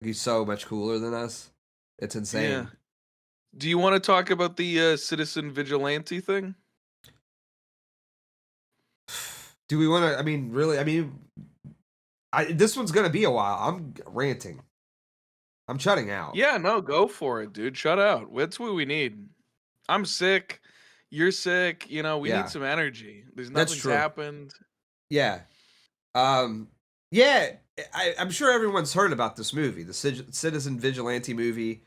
He's so much cooler than us. It's Yeah. insane. Do you want to talk about the Citizen Vigilante thing? Do we want to? I mean, really? I mean, this one's gonna be a while. I'm ranting. I'm shutting out. Yeah, no, go for it, dude. Shut out. That's what we need. I'm sick. You're sick. We need Yeah, some energy. There's that's nothing's true. happened. Yeah. Um. Yeah. I'm sure everyone's heard about this movie, the Citizen Vigilante movie,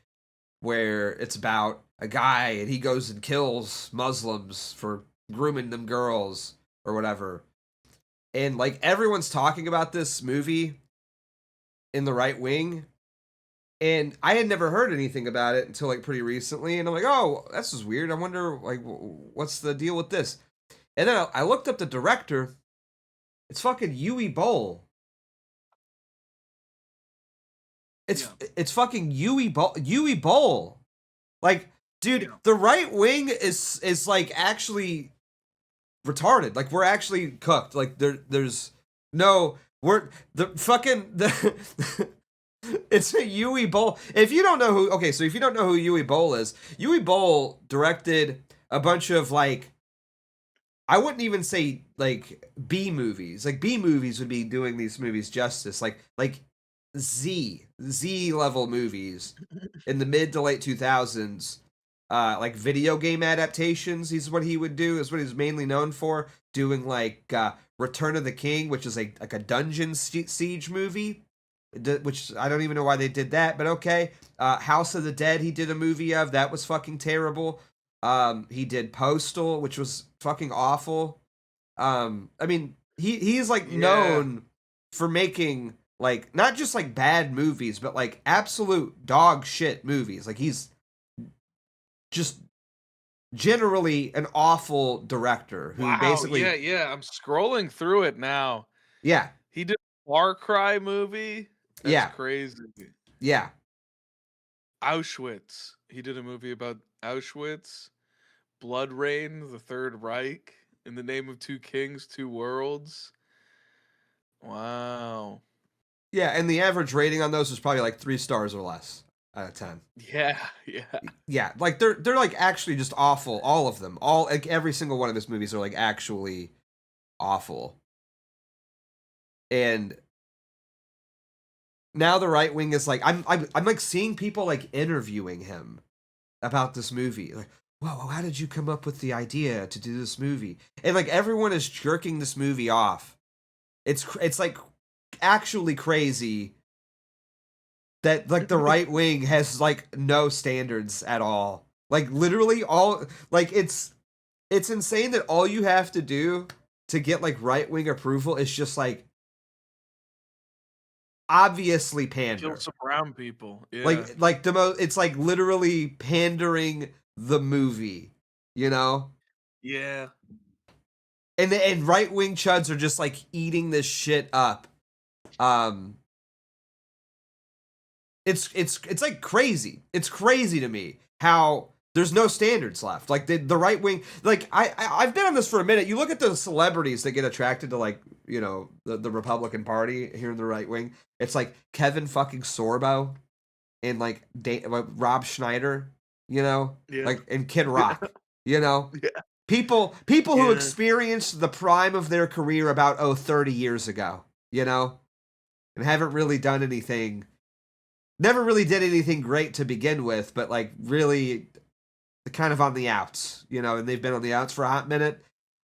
where it's about a guy and he goes and kills Muslims for grooming them girls or whatever. And like everyone's talking about this movie in the right wing, and I had never heard anything about it until like pretty recently, and I'm like, oh, this is weird. I wonder like what's the deal with this? And then I looked up the director. It's fucking Yui Bowl. It's Yeah. it's fucking Yui Bowl. Yui Bowl. Like, dude, Yeah. the right wing is like actually retarded. Like we're actually cooked. Like there's no we're the fucking the it's a Yui Bowl. If you don't know who okay, so if you don't know who Yui Bowl is, Yui Bowl directed a bunch of like I wouldn't even say like B movies. Like B movies would be doing these movies justice. Like Z level movies in the mid to late 2000s. Like video game adaptations. He's what he would do. Is what he's mainly known for. Doing like Return of the King, which is like a dungeon siege movie. Which I don't even know why they did that, but okay. House of the Dead, he did a movie of that was fucking terrible. He did Postal, which was fucking awful. I mean, he's like Yeah. known for making like not just like bad movies, but like absolute dog shit movies. Like he's just generally an awful director who Wow. Yeah, basically, yeah. I'm scrolling through it now. yeah, He did a Far Cry movie. That's yeah, crazy. yeah, Auschwitz. He did a movie about Auschwitz. Blood Rain, the Third Reich. In the Name of Two Kings, Two Worlds. Wow. yeah. And the average rating on those is probably like 3 stars or less out of 10. Yeah, yeah. Yeah, like they're like actually just awful. All of them, all like every single one of his movies are like actually awful. And now the right wing is like I'm like seeing people like interviewing him about this movie. Like, whoa, how did you come up with the idea to do this movie? And like everyone is jerking this movie off. It's like actually crazy that like the right wing has like no standards at all. Like literally all like it's insane that all you have to do to get like right wing approval is just like obviously Kill pander. some brown people. Yeah. Like the most it's like literally pandering the movie, you know? Yeah. And right wing chuds are just like eating this shit up. Um it's like crazy. It's crazy to me how there's no standards left. Like the right wing, like I've been on this for a minute. You look at the celebrities that get attracted to like the Republican Party here in the right wing. It's like Kevin fucking Sorbo and like Rob Schneider, Yeah. like and Kid Rock, you know. Yeah. People who Yeah. experienced the prime of their career about 30 years ago, and haven't really done anything never really did anything great to begin with, but like really kind of on the outs, and they've been on the outs for a hot minute.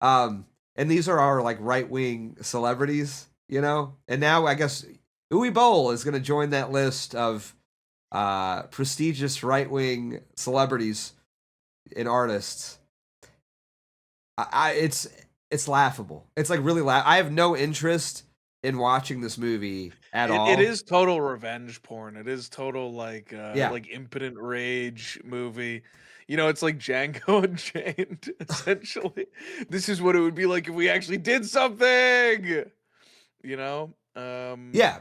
And these are our like right wing celebrities, and now I guess Uwe Boll is going to join that list of prestigious right wing celebrities and artists. It's laughable. It's like really I have no interest in watching this movie at It all. is total revenge porn. It is total Yeah, like impotent rage movie. It's like Django Unchained, essentially. This is what it would be like if we actually did something. You know? yeah,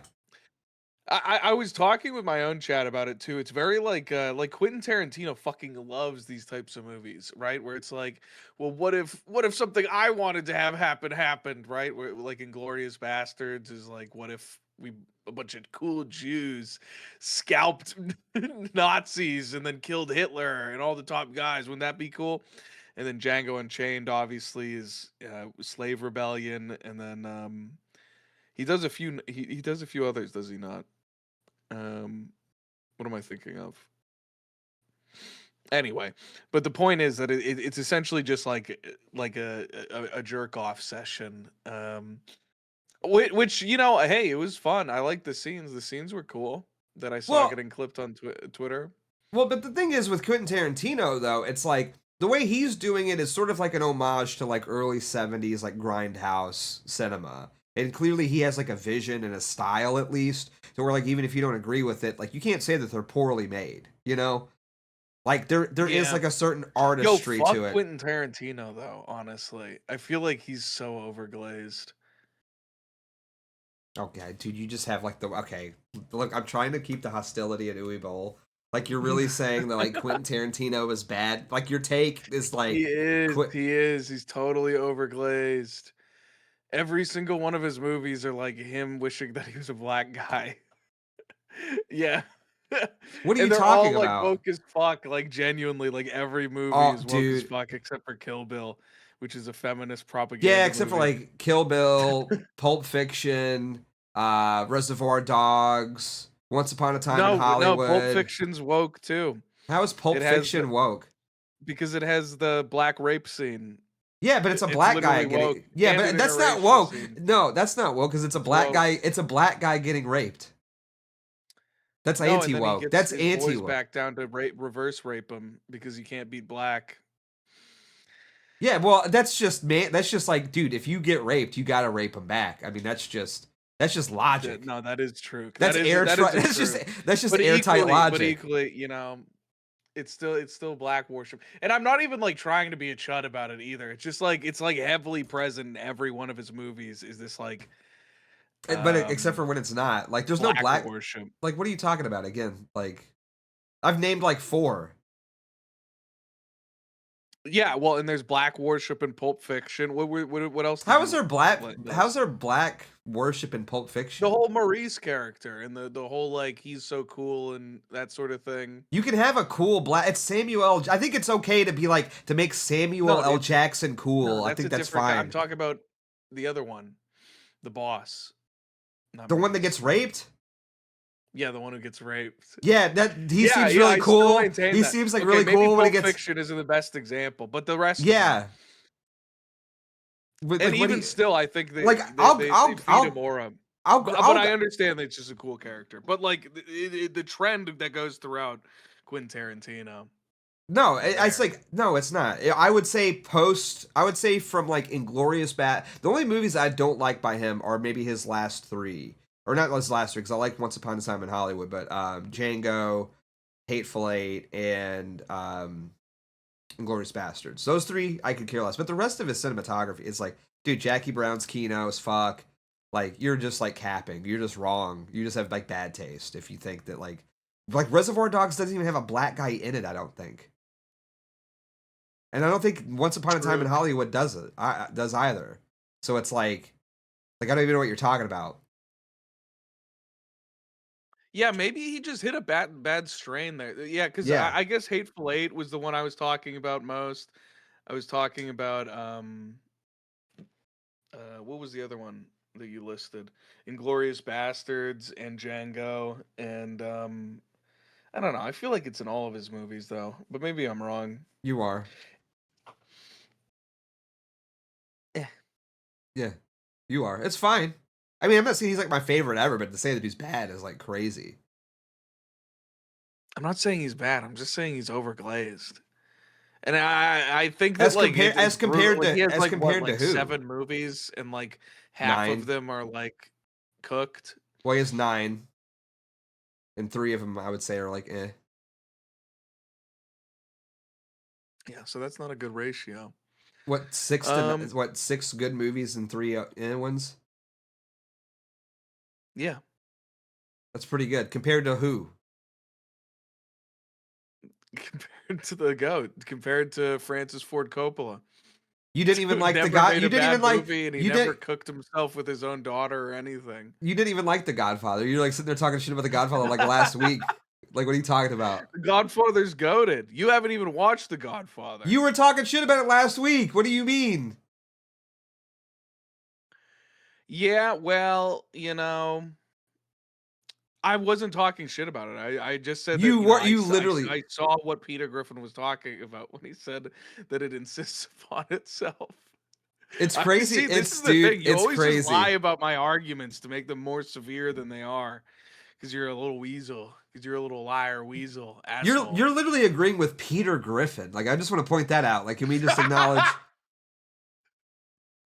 I was talking with my own chat about it too. It's very like Quentin Tarantino fucking loves these types of movies, right? Where it's like, well, what if something I wanted to have happen happened, right? Where like Inglorious Bastards is like, what if we a bunch of cool Jews scalped Nazis and then killed Hitler and all the top guys? Wouldn't that be cool? And then Django Unchained obviously is slave rebellion, and then he does a few he does a few others, does he not? Um, what am I thinking of? Anyway, but the point is that it's essentially just like a jerk off session. Which hey, it was fun. I like the scenes. The scenes were cool that I saw Well, getting clipped on Twitter. well, but the thing is with Quentin Tarantino though, it's like the way he's doing it is sort of like an homage to like early 70s like grindhouse cinema. And clearly he has like a vision and a style at least. So where like even if you don't agree with it, like you can't say that they're poorly made, you know? Like there is Yeah. like a certain Yo, artistry fuck to it. Quentin Tarantino though. Honestly, I feel like he's so overglazed. Okay, dude, you just have like the okay. Look, I'm trying to keep the hostility at Uwe Boll. Like you're really saying that like Quentin Tarantino is bad. Like your take is like He is. quit. He is. He's totally overglazed. Every single one of his movies are like him wishing that he was a black guy. Yeah. What are you And they're all talking like about? woke as fuck, like genuinely, like every movie Oh, is woke as dude. fuck except for Kill Bill, which is a feminist Yeah, propaganda except for movie. like Kill Bill, Pulp Fiction, Reservoir Dogs, Once Upon a Time in No, Pulp Hollywood. Fiction's woke too. How is It Pulp has the Fiction woke? because it has the black rape scene. Yeah, but it's a It's black guy literally woke getting. Yeah, and an but that's not interracial woke. scene. No, that's not woke because it's a It's black woke. guy. It's a black guy getting raped. That's No, and anti then he woke. gets That's his anti boys woke. back down to reverse rape him because you can't beat black. Yeah, well, that's just man. That's just like, dude, if you get raped, you gotta rape him back. I mean, that's just logic. No, that is true. That's That is a That's just truth. airtight But logic. equally, it's still black worship. And I'm not even like trying to be a chud about it either. It's just like it's like heavily present in every one of his movies is this like But except for when it's not, like, there's no black black. worship. Like, what are you talking about again? Like, I've named like four. Yeah, well, and there's black worship in Pulp Fiction. What else did How is you there black? How's list? there black worship in Pulp The Fiction? whole Maurice character and the whole like he's so cool and that sort of thing. You can have a cool black. It's Samuel L. I think it's okay to be like to make No, Samuel L. it's Jackson no, cool. I that's a think that's different guy. I'm fine. talking about the other one, the boss, not The one that gets Maurice. raped. Yeah, the one who gets raped. Yeah, that he Yeah, seems yeah, really I still cool. maintain He that. seems like Okay, really maybe cool when he Pulp gets. Fiction isn't the best example, but the rest of them. Yeah, but And like what do even you still, I think like? I'll they I'll feed him I'll aura. I'll But I'll. I understand that it's just a cool character. But like the trend that goes throughout Quentin Tarantino No, is it's there. like no, it's not. I would say post. I would say from like Inglorious Bat. The only movies I don't like by him are maybe his last three, or not his last three, because I like Once Upon a Time in Hollywood, but Django, Hateful Eight, and Inglorious Bastards. Those three I could care less. But the rest of his cinematography is like, dude, Jackie Brown's Kino is fuck. Like you're just like capping. You're just wrong. You just have like bad taste if you think that like Reservoir Dogs doesn't even have a black guy in it. I don't think. And I don't think Once Upon a Time in True. Hollywood does it. Does either. So it's like I don't even know what you're talking about. Yeah, maybe he just hit a bad strain there. Yeah, because Yeah. I guess Hateful Eight was the one I was talking about most. I was talking about what was the other one that you listed? Inglorious Bastards and Django and I don't know. I feel like it's in all of his movies though, but maybe I'm wrong. You are. Eh. Yeah. You are. It's fine. I mean, I'm not saying he's like my favorite ever, but to say that he's bad is like crazy. I'm not saying he's bad. I'm just saying he's overglazed. And I think that As like compared it's as brutal. compared Like he to has as like what compared to like who? 7 movies and like half of 9. them are like cooked. Well, he has 9, and 3 of them I would say are like eh. Yeah, so that's not a good ratio. What 6 to Um, what 6 good movies and 3 ones? yeah. That's pretty good compared to who? Compared to the GOAT, compared to Francis Ford Coppola, You didn't even who like the never God. made You a didn't even bad like. movie, and he You never didn't. cooked himself with his own daughter or anything. You didn't even like the Godfather. You're like sitting there talking shit about the Godfather like last week. Like, what are you talking about? The Godfather's goated. You haven't even watched The Godfather. You were talking shit about it last week. What do you mean? Yeah, well, I wasn't talking shit about it. I just said that, You were. I You s I s literally. I saw what Peter Griffin was talking about when he said that it insists upon itself. It's I crazy. see, this It's is the dude. thing, you It's always just lie crazy. about my arguments to make them more severe than they are, because 'cause you're a little weasel, because 'cause you're a little liar weasel, You're asshole. literally agreeing with Peter Griffin. Like, I just want to point that out. Like, can we just acknowledge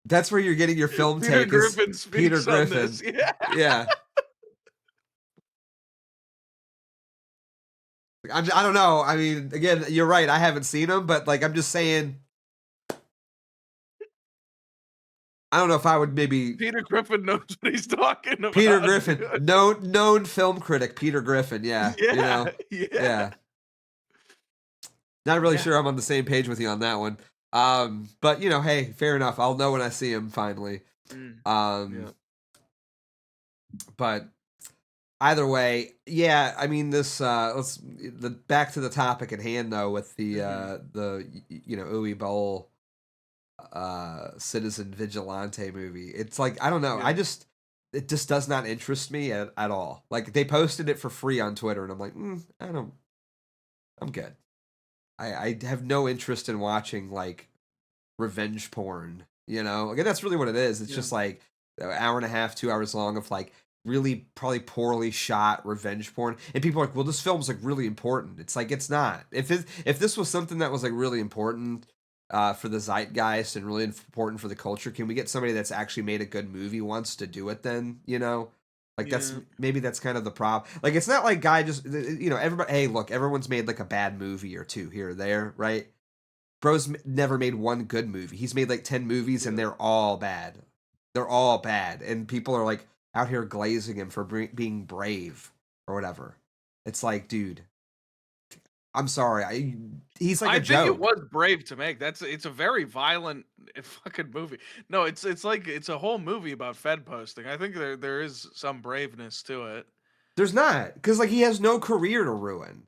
that's where you're getting your film Peter take is Griffin Peter speaks on this, Griffin. yeah. Yeah. I don't know. I mean, again, you're right. I haven't seen him, but like, I'm just saying. I don't know if I would maybe Peter Griffin knows what he's talking Peter about, Griffin, dude. known film critic Peter Griffin. Yeah, Yeah, yeah, yeah. Not really yeah. sure I'm on the same page with you on that one. But hey, fair enough. I'll know when I see him finally. Mm, Um, yeah. but either way, yeah. I mean, this the back to the topic at hand though with Mhm. the Uwe Boll Citizen Vigilante movie. It's like I don't know. Yeah. It just does not interest me at all. Like they posted it for free on Twitter, and I'm like, I'm good. I have no interest in watching like revenge porn. Again, that's really what it is. It's Yeah. just like an hour and a half, 2 hours long of like really probably poorly shot revenge porn, and people are like, well, this film's like really important. It's like it's not. If this was something that was like really important for the zeitgeist and really important for the culture, can we get somebody that's actually made a good movie once to do it? Then like Yeah. maybe that's kind of the problem. Like it's not like guy just everybody. Hey, look, everyone's made like a bad movie or two here or there, right? Bro's never made one good movie. He's made like 10 movies and Yeah. they're all bad. They're all bad. And people are like out here glazing him for being brave or whatever. It's like, dude, I'm sorry. He's like a I think it joke. was brave to make. It's a very violent fucking movie. No, it's like it's a whole movie about Fed posting. I think there is some braveness to it. There's not, because like he has no career to ruin.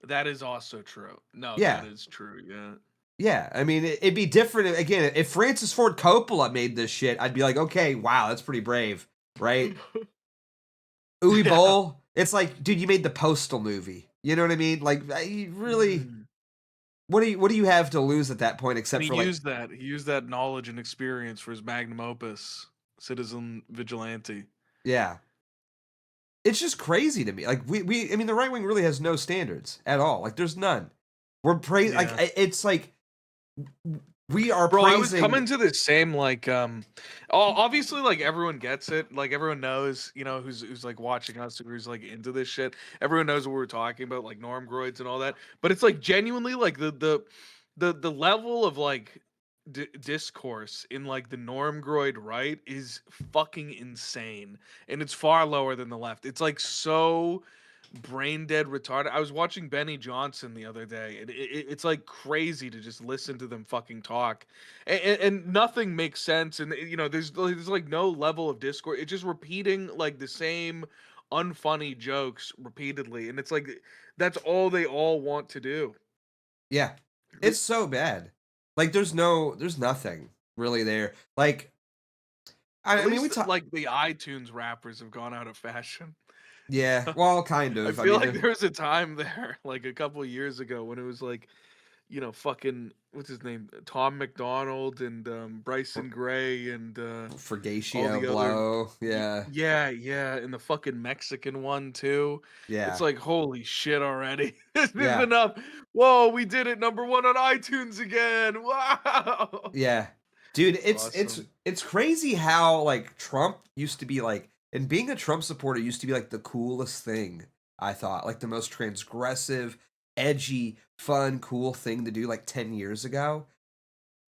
That is also true. No, that Yeah. is true. Yeah. Yeah. I mean, it'd be different. Again, if Francis Ford Coppola made this shit, I'd be like, okay, wow, that's pretty brave. Right? Uwe Yeah. Boll, it's like, dude, you made the Postal movie. You know what I mean? Like, really. Mm. What do you have to lose at that point And except for like he used that knowledge and experience for his magnum opus, Citizen Vigilante. yeah. It's just crazy to me. Like we I mean the right wing really has no standards at all. Like there's none. We're praising like Yeah. it's like we are Bro, I was praising coming to the same obviously like everyone gets it. Like everyone knows, who's like watching us or who's like into this shit. Everyone knows what we're talking about, like normgroids and all that. But it's like genuinely like the level of like discourse in like the normgroid right is fucking insane. And it's far lower than the left. It's like so brain dead retarded. I was watching Benny Johnson the other day, and it's like crazy to just listen to them fucking talk, and nothing makes sense. And there's like no level of discourse. It's just repeating like the same unfunny jokes repeatedly, and it's like that's all they all want to do. yeah. It's so bad. Like there's nothing really there. Like At I mean we least talk like the iTunes rappers have gone out of fashion. yeah, well kind I of. I feel mean like there was a time there, like a couple of years ago, when it was like fucking what's his name, Tom McDonald and Bryson Gray and all Fergatio the other, blow. Yeah. yeah, yeah, and the fucking Mexican one too. It's Yeah. like holy shit already. This is Yeah. enough. Whoa, we did it, #1 on iTunes again. Wow, Yeah. Dude, it's it's awesome. it's crazy how like Trump used to be like and being a Trump supporter used to be like the coolest thing, I thought. Like the most transgressive, edgy, fun, cool thing to do like 10 years ago.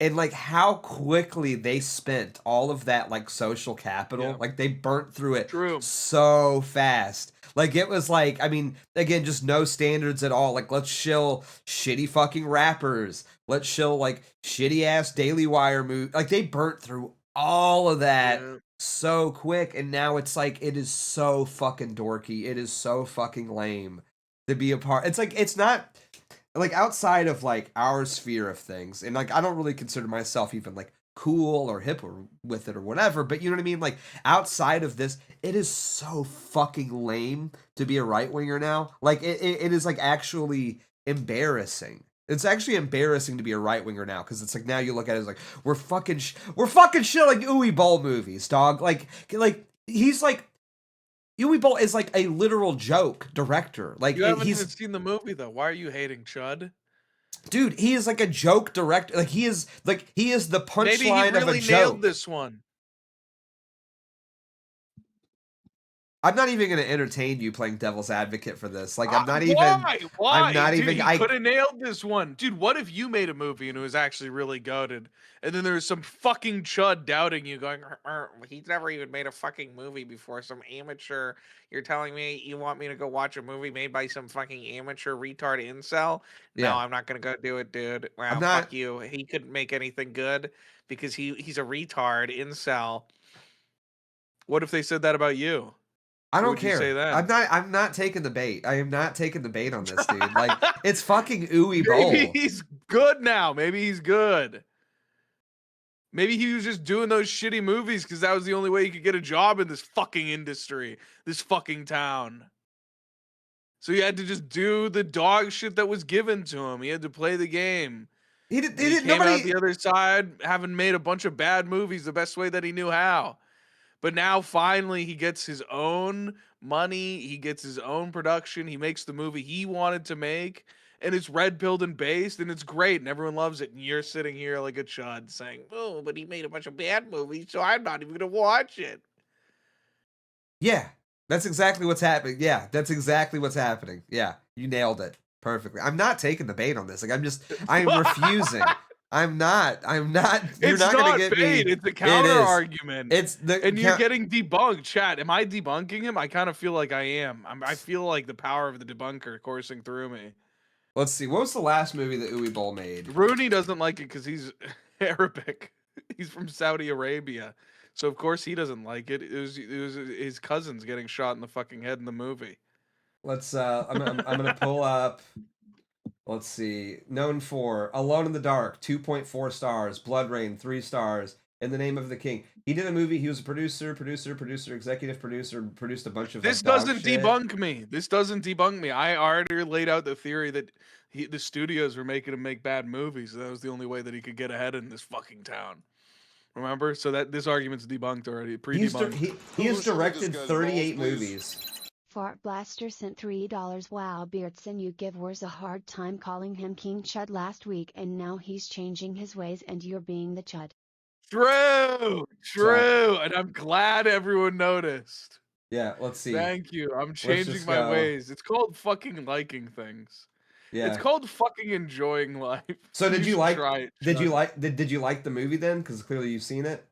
and like how quickly they spent all of that like social capital, Yeah, like they burnt through it true. so fast. Like it was like, I mean, again, just no standards at all. Like let's shill shitty fucking rappers. Let's shill like shitty ass Daily Wire movie. Like they burnt through all of that Yeah. so quick, and now it's like it is so fucking dorky. It is so fucking lame to be a part. It's like it's not like outside of like our sphere of things, and like I don't really consider myself even like cool or hip or with it or whatever, but you know what I mean, like outside of this it is so fucking lame to be a right winger now. Like it is like actually embarrassing. It's actually embarrassing to be a right winger now, because it's like now you look at it as like we're fucking shilling Uwe Boll movies, dog. Like he's like Uwe Boll is like a literal joke director. Like You haven't even he's seen the movie though. Why are you hating Chud? dude, he is like a joke director. Like he is the Maybe he punchline of a really nailed joke. this one. I'm not even going to entertain you playing devil's advocate for this. Like Why? I'm Why? not Dude, even he I could have nailed this one. Dude, what if you made a movie and it was actually really goated? And then there's some fucking chud doubting you going, he's never even made a fucking movie before. Some amateur. You're telling me you want me to go watch a movie made by some fucking amateur retard incel? No, yeah. I'm not going to go do it, dude. I'm Wow, not fuck you. He couldn't make anything good because he's a retard incel. What if they said that about you? I What don't would you say care. then? I'm not taking the bait. I am not taking the bait on this, dude. Like it's fucking Uwe Maybe Boll. he's good now. Maybe he's good. Maybe he was just doing those shitty movies because that was the only way he could get a job in this fucking industry, this fucking town. So he had to just do the dog shit that was given to him. He had to play the game. He And he did came out nobody the other side having made a bunch of bad movies the best way that he knew how. But now finally he gets his own money, he gets his own production, he makes the movie he wanted to make, and it's red pilled and based, and it's great, and everyone loves it. And you're sitting here like a chud saying, "Oh, but he made a bunch of bad movies, so I'm not even gonna watch it." Yeah. That's exactly what's happening. Yeah, that's exactly what's happening. Yeah, you nailed it perfectly. I'm not taking the bait on this. Like I am refusing. I'm not you're It's not going to not get bait, me. it's a It counter is. argument. It's the And you're getting debunked, chat. Am I debunking him? I kind of feel like I am. I feel like the power of the debunker coursing through me. Let's see. What was the last movie that Uwe Boll made? Rooney doesn't like it because he's Arabic. He's from Saudi Arabia, so of course he doesn't like it. It was his cousins getting shot in the fucking head in the movie. Let's I'm going to pull up. Let's see. Known for Alone in the Dark, 2.4 stars. Blood Rain, 3 stars. In the Name of the King. He did a movie. He was a producer, executive producer, produced a bunch of This like dog doesn't shit. debunk me. This doesn't debunk me. I already laid out the theory that the studios were making him make bad movies. That was the only way that he could get ahead in this fucking town. Remember? So that this argument's debunked already, pre-debunked. He has Google, show me this directed guy's 38 balls, please. movies. Fart Blaster sent $3. Wow, Beardson, you give Wurz a hard time calling him King Chud last week, and now he's changing his ways and you're being the Chud. True, So, true, and I'm glad everyone noticed. yeah, let's see. Thank you. I'm Let's changing just my go. ways. It's called fucking liking things. It's Yeah. called fucking enjoying life. So did you should like try it, did you Chud. like did you like the movie then? Because clearly you've seen it.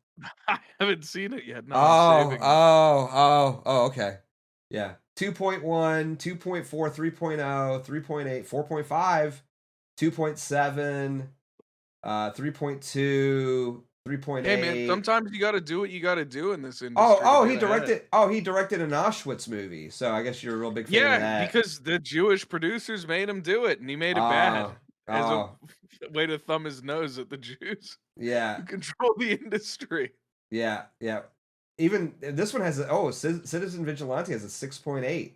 I haven't seen it yet. No, I'm saving it. Okay. Yeah. 2.1, 2.4, 3.0, 3.8, 4.5, 2.7, 3.2, 3.8. Hey man, sometimes you got to do what you got to do in this industry. He directed an Auschwitz movie. So I guess you're a real big fan of Yeah, that. because the Jewish producers made him do it, and he made it bad as a way to thumb his nose at the Jews yeah. who control the industry. Yeah, yeah. Even this one has Citizen Vigilante has a 6.8.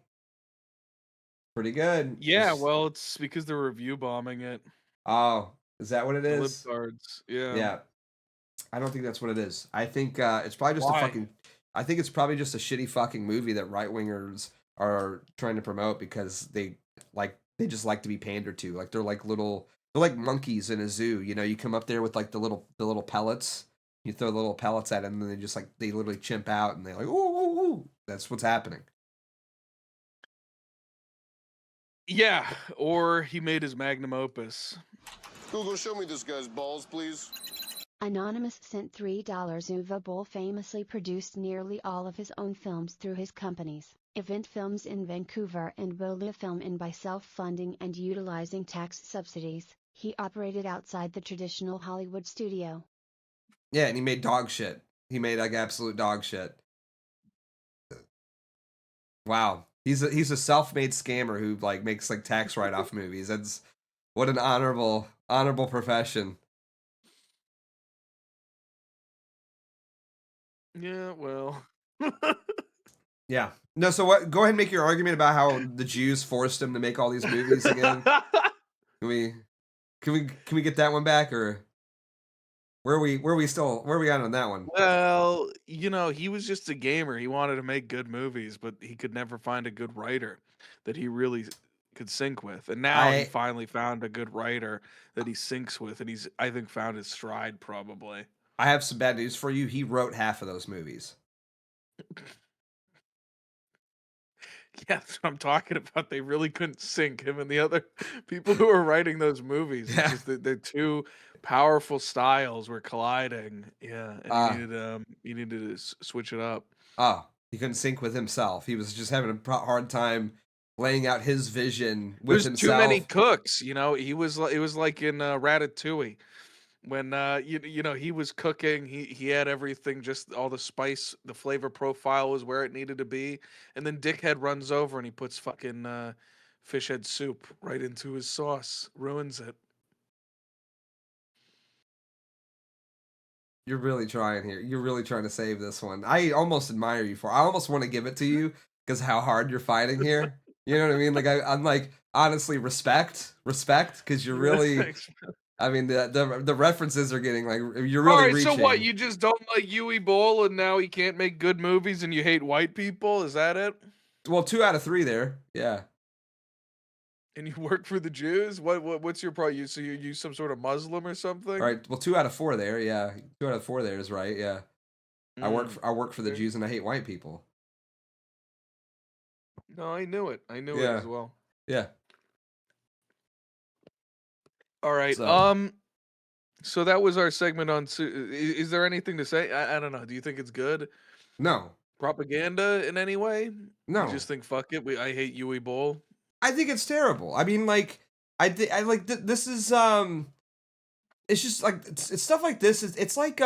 Pretty good. Yeah, well, it's because they're review bombing it. Oh, is that what it The is? libtards. Yeah. Yeah. I don't think that's what it is. I think it's probably just I think it's probably just a shitty fucking movie that right wingers are trying to promote because they just like to be pandered to. Like they're like monkeys in a zoo. You know, you come up there with like the little pellets. You throw the little pellets at them, and then they literally chimp out, and they're like, ooh, ooh, ooh. That's what's happening. Yeah, or he made his magnum opus. Google, show me this guy's balls, please. Anonymous sent $3. Uwe Boll famously produced nearly all of his own films through his companies, Event Films in Vancouver and Willia Film in. By self-funding and utilizing tax subsidies, he operated outside the traditional Hollywood studio. Yeah, and he made dog shit. He made like absolute dog shit. Wow. He's a self-made scammer who like makes like tax write-off movies. That's what an honorable profession. Yeah, well. Yeah. No, so what? Go ahead and make your argument about how the Jews forced him to make all these movies again. Can we get that one back, or where are we at on that one? Well, he was just a gamer. He wanted to make good movies, but he could never find a good writer that he really could sync with. And now he I finally found a good writer that he syncs with, and he's, I think, found his stride probably. I have some bad news for you. He wrote half of those movies. Yeah, that's what I'm talking about. They really couldn't sync, him and the other people who were writing those movies. It's Yeah. just the two powerful styles were colliding. Yeah, and he needed to switch it up. Oh, he couldn't sync with himself. He was just having a hard time laying out his vision with There's himself. too many cooks, He was it was like in Ratatouille when he was cooking. He had everything, just all the spice, the flavor profile was where it needed to be, and then Dickhead runs over and he puts fucking fish head soup right into his sauce, ruins it. You're really trying here. You're really trying to save this one. I almost admire you for. I almost want to give it to you because how hard you're fighting here. You know what I mean? Like I'm like honestly respect, because you're really. I mean the references are getting like you're really All right, reaching. so what? You just don't like Uwe Boll, and now he can't make good movies, and you hate white people? Is that it? Well, 2 out of 3 there. Yeah. And you work for the Jews? What's your problem? So you some sort of Muslim or something? All right. Well, 2 out of 4 there. Yeah. 2 out of 4 there is right. Yeah. I work for the Jews and I hate white people. No, I knew it. I knew it as well. Yeah. All right. So that was our segment on. Is there anything to say? I don't know. Do you think it's good? No. Propaganda in any way? No. You just think fuck it. I hate Uwe Boll. I think it's terrible. I mean, like, I like this is it's just like it's stuff like this. It's like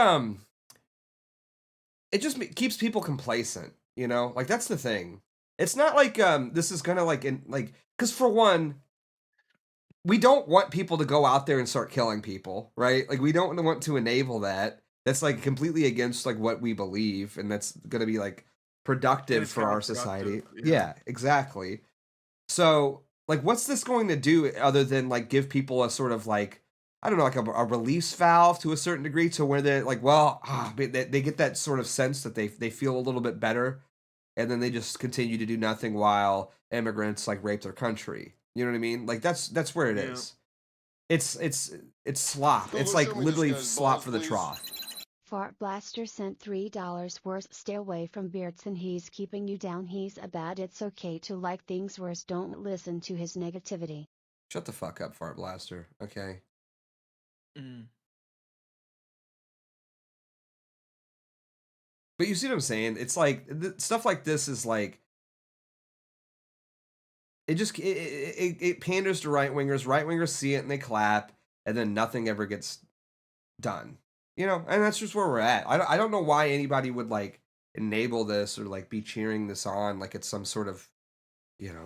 it just keeps people complacent. You know, like that's the thing. It's not like this is gonna like because for one, we don't want people to go out there and start killing people, right? Like we don't want to enable that. That's like completely against like what we believe, and that's gonna be like productive for our society. Yeah, exactly. So, like, what's this going to do other than like give people a sort of like I don't know, like a release valve to a certain degree, to where they're like, well, they get that sort of sense that they feel a little bit better, and then they just continue to do nothing while immigrants like rape their country. You know what I mean? Like that's where it is. It's slop. It's like literally slop for the trough. Fart Blaster sent $3. Worse, stay away from Beardson. He's keeping you down. He's a bad. It's okay to like things worse. Don't listen to his negativity. Shut the fuck up, Fart Blaster. Okay. But you see what I'm saying? It's like stuff like this is like it panders to right wingers. Right wingers see it and they clap, and then nothing ever gets done. You know, and that's just where we're at. I don't know why anybody would like enable this or like be cheering this on like it's some sort of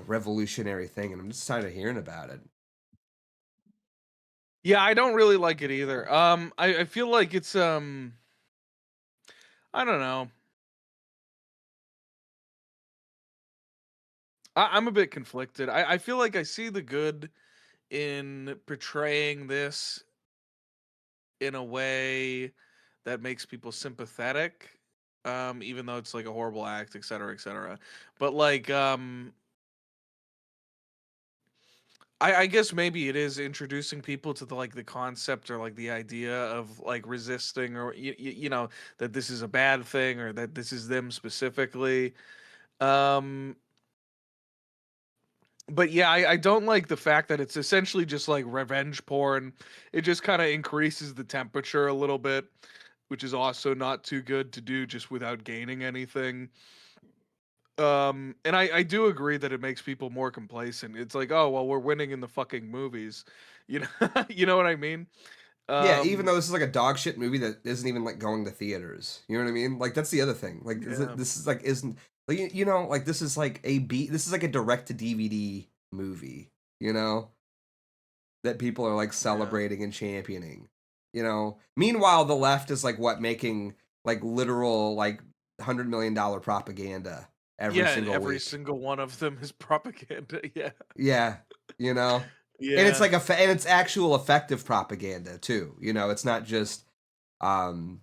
revolutionary thing, and I'm just tired of hearing about it. Yeah, I don't really like it either. I feel like it's I don't know. I'm a bit conflicted. I feel like I see the good in portraying this in a way that makes people sympathetic, even though it's like a horrible act, etc., etc. But like, I guess maybe it is introducing people to the concept or like the idea of like resisting, or that this is a bad thing or that this is them specifically. Um, But yeah, I don't like the fact that it's essentially just like revenge porn. It just kind of increases the temperature a little bit, which is also not too good to do just without gaining anything. And I do agree that it makes people more complacent. It's like, oh well, we're winning in the fucking movies, you know, you know what I mean? Yeah, even Um, though this is like a dog shit movie that isn't even like going to theaters. You know what I mean? Like that's the other thing. Like yeah, this is like isn't like like this is like this is like a direct to DVD movie, you know, that people are like yeah, celebrating and championing. Meanwhile the left is like what making like literal like $100 million propaganda every yeah. single Every week. single one of them is propaganda. Yeah, Yeah, you know. And it's yeah, like and it's actual effective propaganda too. It's not just um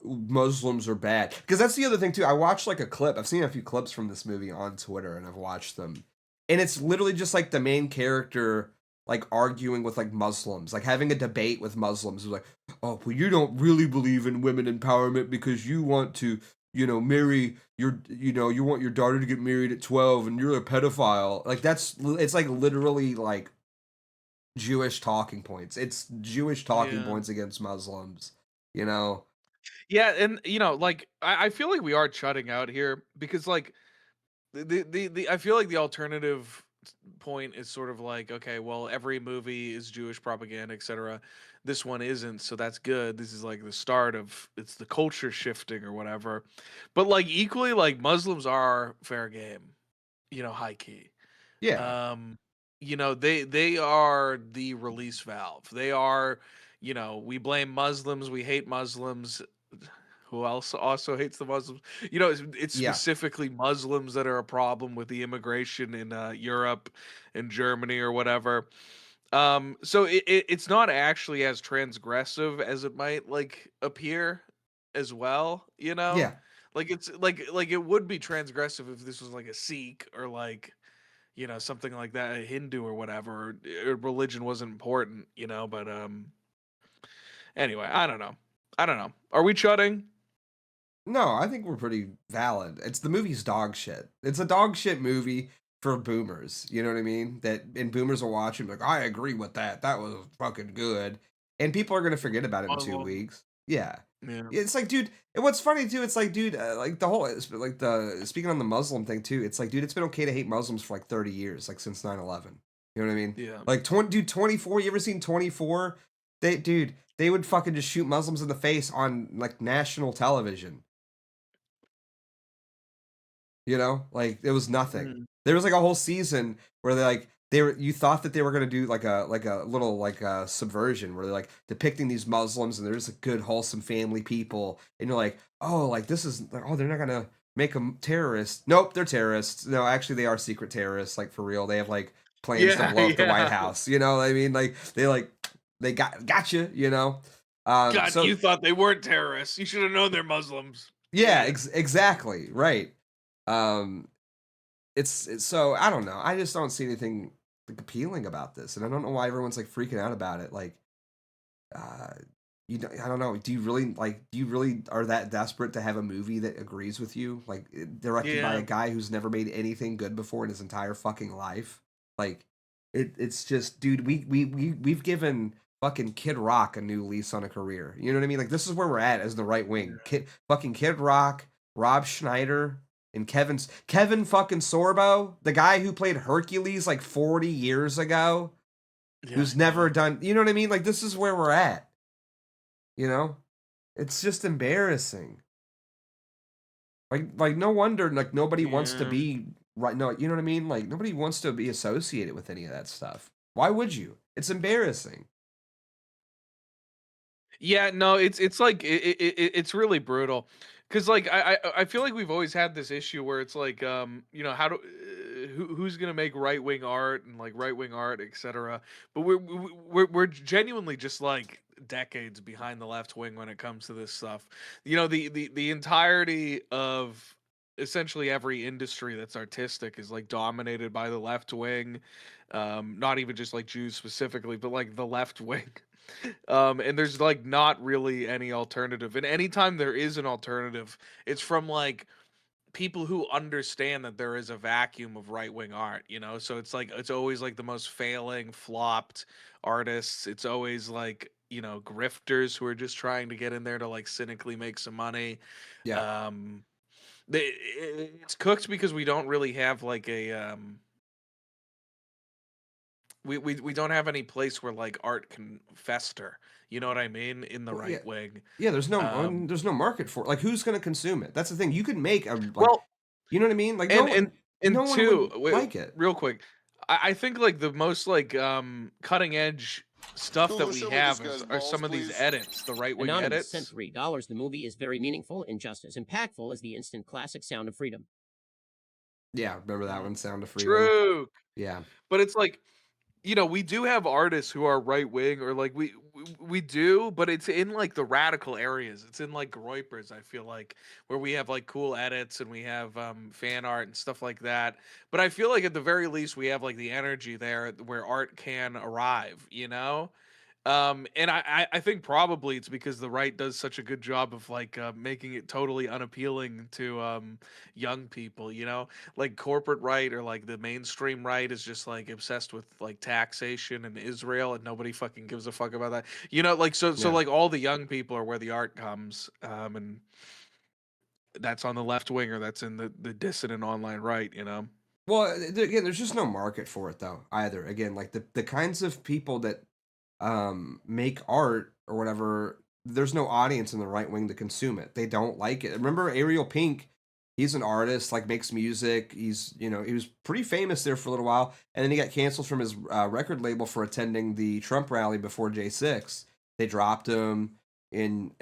Muslims are bad. Because that's the other thing too. I watched like a clip. I've seen a few clips from this movie on Twitter, and I've watched them, and it's literally just like the main character like arguing with like Muslims, like having a debate with Muslims. Who's like, oh, well, you don't really believe in women empowerment because you want to, marry you want your daughter to get married at 12, and you're a pedophile. Like it's like literally like Jewish talking points. It's Jewish talking yeah. points against Muslims. You know. Yeah, and like I feel like we are shutting out here because like the I feel like the alternative point is sort of like, okay, well, every movie is Jewish propaganda, etc. This one isn't, so that's good. This is like the start of it's the culture shifting or whatever. But like equally, like Muslims are fair game, high key. Yeah. Um, they are the release valve. They are, we blame Muslims, we hate Muslims. Who else also hates the Muslims? It's Yeah. specifically Muslims that are a problem with the immigration in Europe and Germany or whatever. So it's not actually as transgressive as it might like appear as well, Yeah. Like it's like it would be transgressive if this was like a Sikh or like something like that, a Hindu or whatever. Religion wasn't important, but anyway, I don't know. Are we chutting? No, I think we're pretty valid. It's the movie's dog shit. It's a dog shit movie for boomers. You know what I mean? And boomers will watch it and be like, I agree with that. That was fucking good. And people are gonna forget about it in 2 weeks. Yeah. Yeah. It's like, dude. And what's funny too? It's like, dude, like the whole, like the speaking on the Muslim thing too. It's like, dude, it's been okay to hate Muslims for like 30 years, like since 9/11. You know what I mean? Yeah. Like 24. You ever seen 24? They would fucking just shoot Muslims in the face on like national television. Like it was nothing. Mm. There was like a whole season where you thought that they were gonna do like a little like subversion where they're like depicting these Muslims and they're just like good wholesome family people, and you're like, oh, like this is like, oh, they're not gonna make them terrorists. Nope, they're terrorists. No, actually they are secret terrorists, like for real. They have like plans to Yeah, blow up the White yeah. House. You know what I mean? They got you. God, So you thought they weren't terrorists. You should have known they're Muslims. yeah, Idiot. exactly right. Um, it's so I don't know. I just don't see anything like appealing about this, and I don't know why everyone's like freaking out about it. Like, uh, I don't know. Do you really are that desperate to have a movie that agrees with you, like directed by a Yeah. guy who's never made anything good before in his entire fucking life? Like, it's just, dude. We've given fucking Kid Rock a new lease on a career. You know what I mean? Like, this is where we're at as the right wing. Kid Rock, Rob Schneider, and Kevin fucking Sorbo, the guy who played Hercules like 40 years ago, Yeah, who's I never know. done. You know what I mean? Like, this is where we're at. You know, it's just embarrassing. Like no wonder like nobody wants to Yeah. be right. No, you know what I mean? Like nobody wants to be associated with any of that stuff. Why would you? It's embarrassing. Yeah, no, it's like it's really brutal because like I feel like we've always had this issue where it's like how do who's gonna make right wing art and like right wing art, etc. But we're genuinely just like decades behind the left wing when it comes to this stuff. The entirety of essentially every industry that's artistic is like dominated by the left wing, not even just like Jews specifically, but like the left wing. And there's like not really any alternative. And anytime there is an alternative, it's from like people who understand that there is a vacuum of right wing art, you know? So it's like it's always like the most failing, flopped artists. It's always like, you know, grifters who are just trying to get in there to like cynically make some money. Yeah. Um it's cooked because we don't really have like a we don't have any place where like art can fester. You know what I mean? In the Well, yeah. right wing. Yeah, there's no Um there's no market for it. Like who's going to consume it? That's the thing. You could make a like well, you know what I mean? Like and and no and one two, would wait, like it. real quick, I think like the most like cutting edge stuff that Hulu, we show me this have guy's are balls, some of these please. edits, the right wing Anonymous sent edits. $3. The movie is very meaningful and just as impactful as the instant classic Sound of Freedom. Yeah, remember that one, Sound of Freedom? True, Yeah. but it's like, you know, we do have artists who are right wing, or like we do, but it's in like the radical areas. It's in like Groypers, I feel like, where we have like cool edits and we have fan art and stuff like that. But I feel like at the very least we have like the energy there where art can arrive, you know? And I think probably it's because the right does such a good job of like making it totally unappealing to young people, you know, like corporate right or like the mainstream right is just like obsessed with like taxation and Israel, and nobody fucking gives a fuck about that, you know, like so Yeah. like all the young people are where the art comes, and that's on the left wing or that's in the dissident online right, you know. Well, again, there's just no market for it though either. Again, like the kinds of people that make art or whatever, there's no audience in the right wing to consume it. They don't like it. Remember Ariel Pink? He's an artist, like makes music. He's, you know, he was pretty famous there for a little while, and then he got canceled from his record label for attending the Trump rally before J6. They dropped him and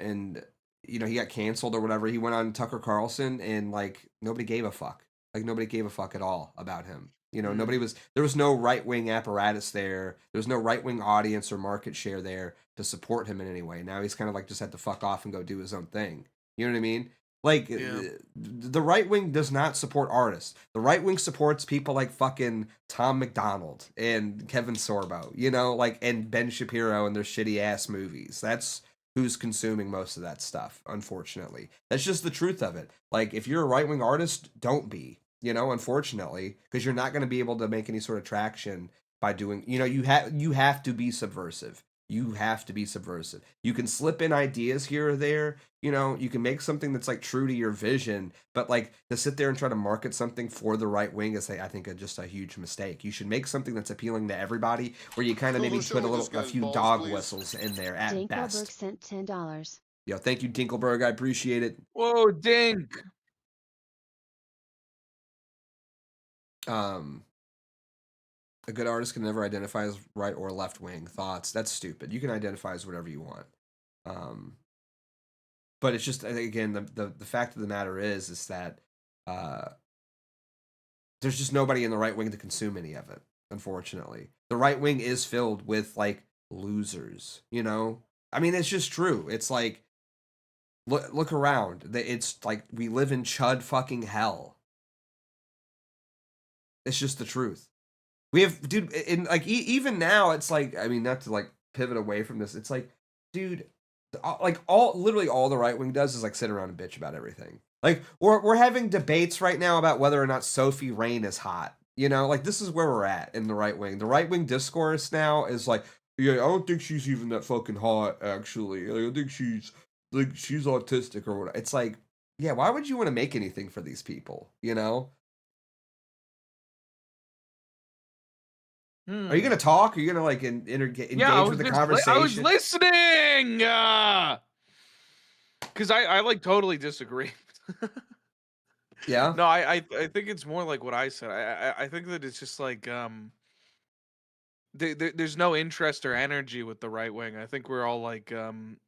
you know, he got canceled or whatever. He went on Tucker Carlson and like nobody gave a fuck. Like nobody gave a fuck at all about him. You know, nobody was, there was no right wing apparatus there. There was no right wing audience or market share there to support him in any way. Now he's kind of like just had to fuck off and go do his own thing. You know what I mean? Like Yeah. the right wing does not support artists. The right wing supports people like fucking Tom McDonald and Kevin Sorbo, you know, like, and Ben Shapiro and their shitty ass movies. That's who's consuming most of that stuff, unfortunately. That's just the truth of it. Like, if you're a right wing artist, don't be, you know, unfortunately, because you're not going to be able to make any sort of traction by doing, you know, you have to be subversive. You have to be subversive. You can slip in ideas here or there, you know, you can make something that's like true to your vision, but like to sit there and try to market something for the right wing is, I think, just a huge mistake. You should make something that's appealing to everybody, where you kind of maybe Hulu, show put me a this little, a guy's few balls, dog please. whistles in there at Dinkelberg best. sent $10. Yo, thank you, Dinkelberg. I appreciate it. Whoa, dink. A good artist can never identify as right or left wing. Thoughts? That's stupid. You can identify as whatever you want. But it's just, again, the fact of the matter is that there's just nobody in the right wing to consume any of it. Unfortunately, the right wing is filled with like losers. You know, I mean, it's just true. It's like look around. It's like we live in chud fucking hell. It's just the truth. We have, dude, in like even now, it's like, I mean, not to like pivot away from this. It's like, dude, like literally all the right wing does is like sit around and bitch about everything. Like we're having debates right now about whether or not Sophie Rain is hot. You know, like this is where we're at in the right wing. The right wing discourse now is like, yeah, I don't think she's even that fucking hot. Actually, like, I think she's autistic or whatever. It's like, yeah, why would you want to make anything for these people? You know. Are you gonna talk? Are you gonna like engage with the conversation? I was listening. Because I like totally disagree. Yeah. No, I think it's more like what I said. I think that it's just like there's no interest or energy with the right wing. I think we're all like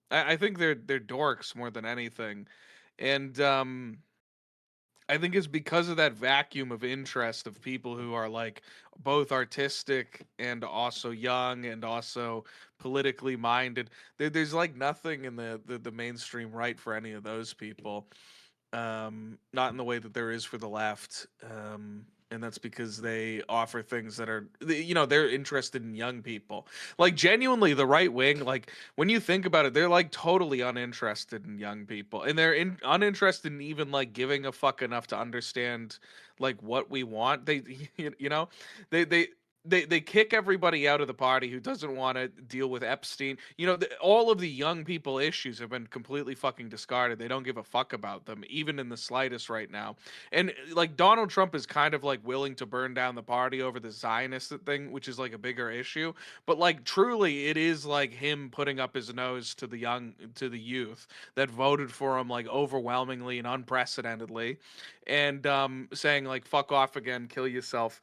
I think they're dorks more than anything, and I think it's because of that vacuum of interest of people who are like both artistic and also young and also politically minded. There's like nothing in the mainstream right for any of those people. Not in the way that there is for the left. and that's because they offer things that are they're interested in young people. Like genuinely the right wing, like when you think about it, they're like totally uninterested in young people, and they're uninterested in even like giving a fuck enough to understand like what we want. They you know, they they kick everybody out of the party who doesn't want to deal with Epstein. All of the young people issues have been completely fucking discarded. They don't give a fuck about them, even in the slightest right now. And like Donald Trump is kind of like willing to burn down the party over the Zionist thing, which is like a bigger issue. But like truly, it is like him putting up his nose to the youth that voted for him like overwhelmingly and unprecedentedly, and saying like "fuck off again, kill yourself."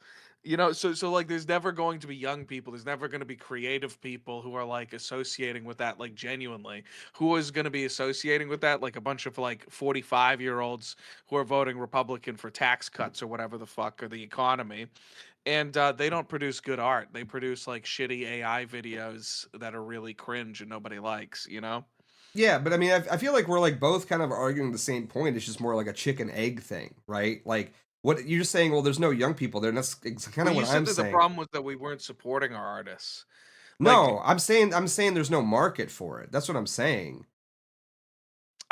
So like there's never going to be young people, there's never going to be creative people who are like associating with that, like genuinely. Who is going to be associating with that? Like a bunch of like 45-year-olds who are voting Republican for tax cuts or whatever the fuck, or the economy. And they don't produce good art. They produce like shitty AI videos that are really cringe and nobody likes. Yeah, but I mean, I feel like we're like both kind of arguing the same point. It's just more like a chicken egg thing, right? Like what you're just saying. Well, there's no young people there, and that's kind Well, of you what said I'm that the saying. problem was that we weren't supporting our artists. Like, No, I'm saying there's no market for it. That's what I'm saying.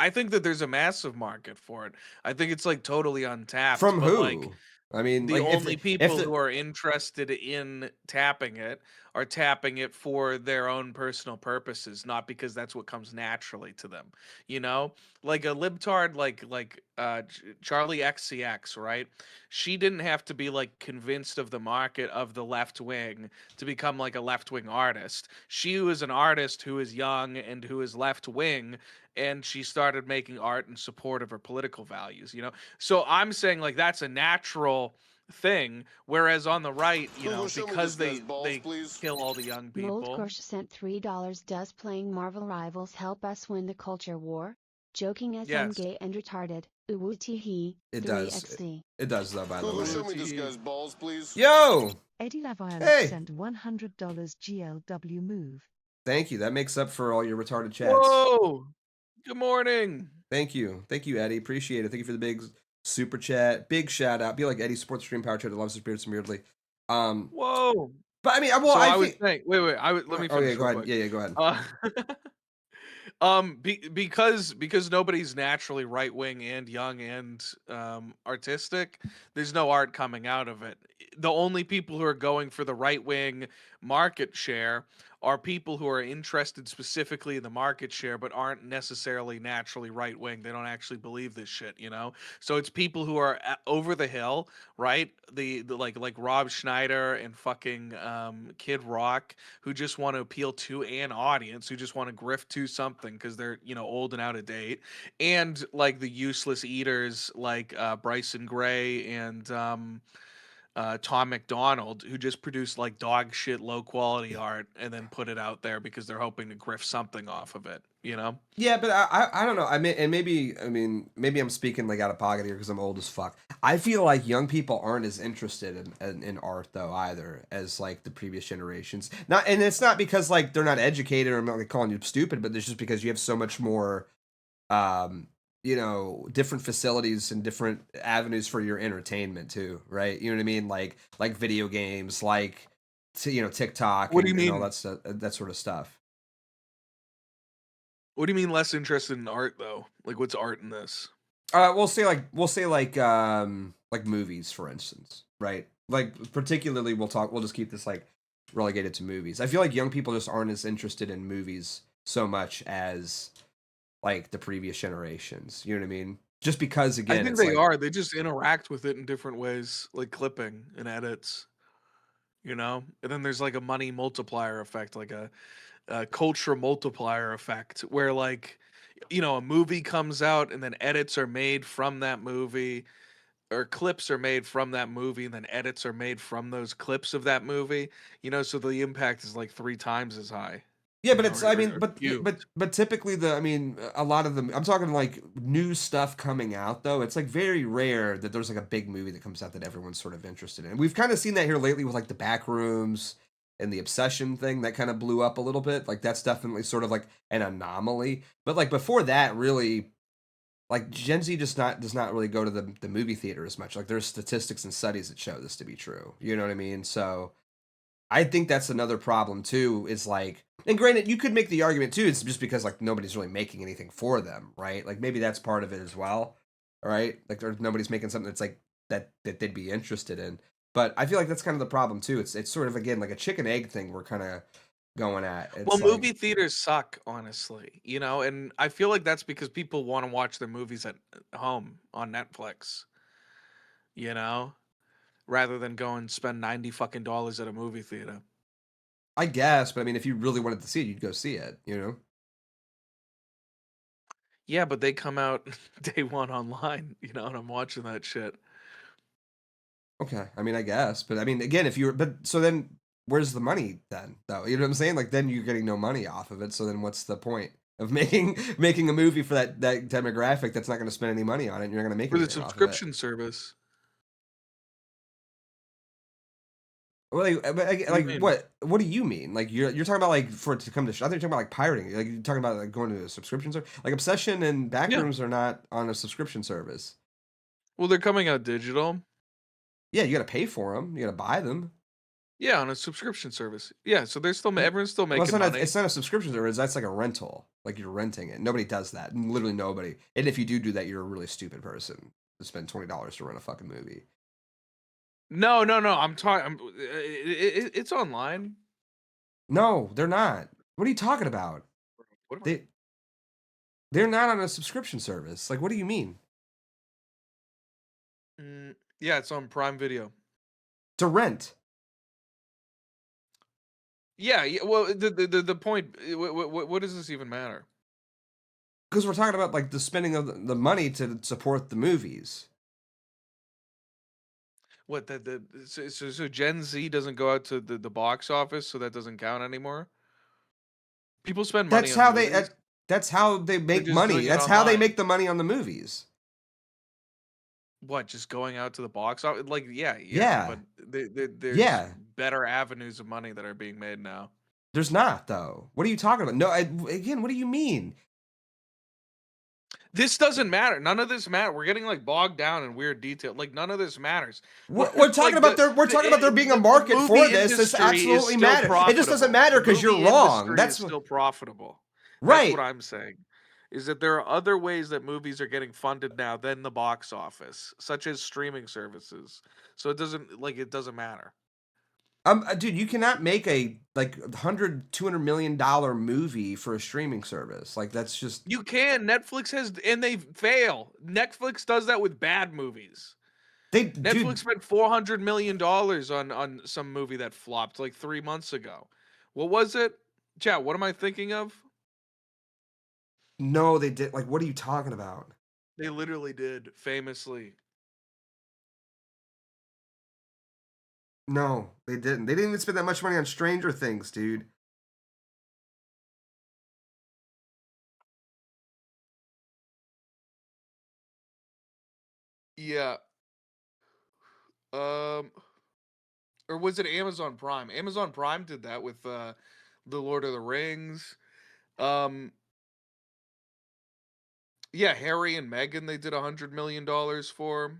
I think that there's a massive market for it. I think it's like totally untapped, From but like who? I mean, the like only if people the who are interested in tapping it are tapping it for their own personal purposes, not because that's what comes naturally to them. You know, like a libtard, Charlie XCX, right? She didn't have to be like convinced of the market of the left wing to become like a left wing artist. She was an artist who is young and who is left wing, and she started making art in support of her political values. So I'm saying like that's a natural thing, whereas on the right, Who will show me because this guy's they balls, they please? kill all the young people. Moldkirsch sent $3. Does playing Marvel Rivals help us win the culture war? Joking as I'm Yes. gay and retarded. Uwu teehee. it does, 3xc. it does though. By Who the will way, show me this guy's balls, please? yo, Eddie LaViolet hey, sent $100 GLW move. thank you. That makes up for all your retarded chats. Whoa! Good morning. Thank you, Eddie. Appreciate it. Thank you for the big super chat. Big shout out. Be like Eddie, supports stream power chat that loves his beard so weirdly. Whoa! But I mean, So I was think. saying, wait, let me Oh yeah, finish go real ahead. quick. Yeah, go ahead. Because nobody's naturally right wing and young and artistic, there's no art coming out of it. The only people who are going for the right wing market share are people who are interested specifically in the market share but aren't necessarily naturally right wing. They don't actually believe this shit. So it's people who are over the hill, right? The like Rob Schneider and fucking Kid Rock, who just want to appeal to an audience, who just want to grift to something because they're old and out of date, and like the useless eaters like Bryson Gray and Tom McDonald, who just produce like dog shit, low quality art and then put it out there because they're hoping to grift something off of it. Yeah, but I don't know. I mean, and maybe I'm speaking like out of pocket here because I'm old as fuck. I feel like young people aren't as interested in art though either as like the previous generations. Not, and it's not because like they're not educated or I'm not like calling you stupid, but it's just because you have so much more, um, different facilities and different avenues for your entertainment too, right? You know what I mean? Like video games, like TikTok, What do you and all mean? that stuff, that sort of stuff. What do you mean less interested in art though? Like what's art in this? We'll say like movies, for instance, right? Like particularly, we'll just keep this like relegated to movies. I feel like young people just aren't as interested in movies so much as like the previous generations. You know what I mean? Just because I again, think it's they like are. They just interact with it in different ways, like clipping and edits. And then there's like a money multiplier effect, like a culture multiplier effect, where like a movie comes out and then edits are made from that movie, or clips are made from that movie and then edits are made from those clips of that movie. So the impact is like 3 times as high. yeah, but it's I mean, Or but skewed. but typically a lot of them. I'm talking like new stuff coming out though. It's like very rare that there's like a big movie that comes out that everyone's sort of interested in. We've kind of seen that here lately with like the Backrooms and the Obsession thing that kind of blew up a little bit. Like that's definitely sort of like an anomaly. But like before that, really, like Gen Z does not really go to the movie theater as much. Like there's statistics and studies that show this to be true. You know what I mean? So I think that's another problem too. Is like, and granted, you could make the argument too. It's just because like nobody's really making anything for them, right? Like maybe that's part of it as well, right? Like nobody's making something that's like that they'd be interested in. But I feel like that's kind of the problem too. It's sort of again like a chicken egg thing we're kind of going at. Well, It's like movie theaters suck, honestly, and I feel like that's because people want to watch their movies at home on Netflix, you know, rather than go and spend 90 fucking dollars at a movie theater. I guess, but I mean, if you really wanted to see it, you'd go see it. You know? Yeah, but they come out day one online, and I'm watching that shit. Okay, I mean, I guess, but I mean, again, if you're, but so then, where's the money then, though? You know what I'm saying? Like, then you're getting no money off of it. So then, what's the point of making a movie for that demographic that's not going to spend any money on it? And you're not going to make For the anything off of it? subscription service. Well, What do you mean? what do you mean? Like you're talking about like for it to come to? I think you're talking about like pirating. Like you're talking about like going to a subscription service. Like Obsession and Yeah. Backrooms are not on a subscription service. Well, they're coming out digital. Yeah, you got to pay for them. You got to buy them. Yeah, on a subscription service. Yeah, so they're still everyone's still Well, making money. it's not a subscription service. That's like a rental. Like you're renting it. Nobody does that. Literally nobody. And if you do that, you're a really stupid person to spend $20 to rent a fucking movie. No. I'm talking. It's online. No, they're not. What are you talking about? What am I- They're not on a subscription service. Like, what do you mean? Yeah, it's on Prime Video. To rent. Yeah. Well, the point. What does this even matter? Because we're talking about like the spending of the money to support the movies. What so Gen Z doesn't go out to the box office, so that doesn't count anymore. People spend money. That's on how movies. that's how they make just money. doing it That's how they online. make the money on the movies. What, just going out to the box office? Like, yeah. Yeah. But there's Yeah. better avenues of money that are being made now. There's not though. What are you talking about? No, again, what do you mean? This doesn't matter. None of this matters. We're getting like bogged down in weird detail. Like none of this matters. We're talking about there being a market for movie this. This industry is absolutely still matters. It just doesn't profitable. matter The because you're movie wrong. industry That's is still profitable. right. That's what I'm saying. Is that there are other ways that movies are getting funded now than the box office, such as streaming services. So it doesn't matter. Dude, you cannot make a like $100-200 million movie for a streaming service. Like that's just You can. Netflix has, and they fail. Netflix does that with bad movies. Netflix spent $400 million on some movie that flopped like 3 months ago. What was it? Chat, what am I thinking of? No, they did. Like, what are you talking about? They literally did, famously. No, they didn't. They didn't even spend that much money on Stranger Things, dude. Yeah. Or was it Amazon Prime? Amazon Prime did that with The Lord of the Rings. Yeah, Harry and Meghan, they did $100 million for.